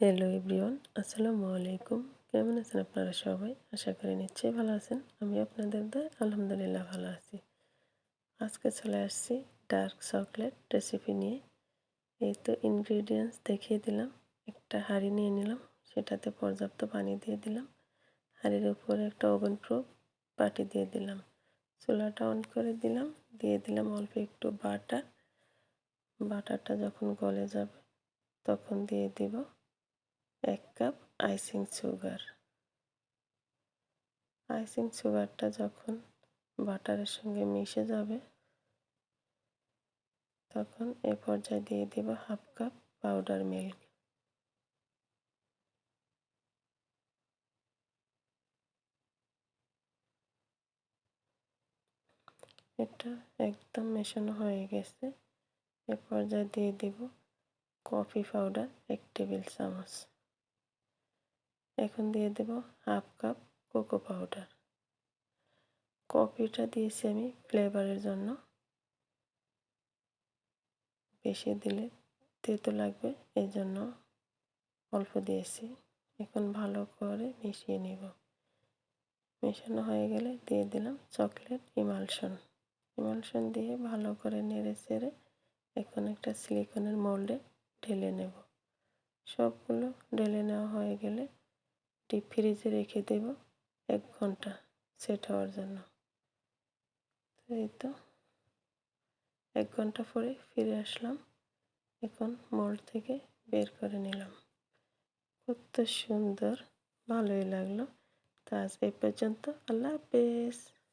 Hello everyone, আসসালামু আলাইকুম। কেমন আছেন আপনারা সবাই? আশা করি নিশ্চয়ই ভালো আছেন। আমি আপনাদের দয়ায় আলহামদুলিল্লাহ ভালো আছি। আজকে চলে আসছি ডার্ক চকলেট রেসিপি নিয়ে। এই তো ইনগ্রিডিয়েন্টস দেখিয়ে দিলাম। একটা হাঁড়ি নিয়ে নিলাম, সেটাতে পর্যাপ্ত পানি দিয়ে দিলাম। হাঁড়ির উপরে একটা ওভেন প্রুফ বাটি দিয়ে দিলাম। চুলাটা অন করে দিলাম, দিয়ে দিলাম অল্প একটু বাটার। বাটারটা যখন গলে যাবে তখন দিয়ে দিব 1 কাপ আইসিং সুগার। আইসিং সুগারটা যখন বাটারের সঙ্গে মিশে যাবে তখন এ পর্যায়ে দিয়ে দেব 1/2 কাপ পাউডার মিল্ক। এটা একদম মেশানো হয়ে গেছে। এ পর্যায়ে দিয়ে দেব কফি পাউডার 1 টেবিল চামচ। এখন দিয়ে দেব 1/2 কাপ কোকো পাউডার। কফিটা দিয়েছি আমি ফ্লেভারের জন্য, বেশি দিলে তেতো লাগবে, এই জন্য অল্প দিয়েছি। এখন ভালো করে মিশিয়ে নেব। মেশানো হয়ে গেলে দিয়ে দিলাম চকলেট ইমালশন। ইমালশন দিয়ে ভালো করে নেড়ে চেড়ে এখন একটা সিলিকনের মোল্ডে ঢেলে নেব। সবগুলো ঢেলে নেওয়া হয়ে গেলে ডিপ ফ্রিজে রেখে দেব 1 ঘন্টা সেট হওয়ার জন্য। এই তো 1 ঘন্টা পরে ফিরে আসলাম। এখন মোল্ড থেকে বের করে নিলাম। কত সুন্দর, ভালোই লাগলো। তো আজ এই পর্যন্ত। আল্লাহ হাফেজ।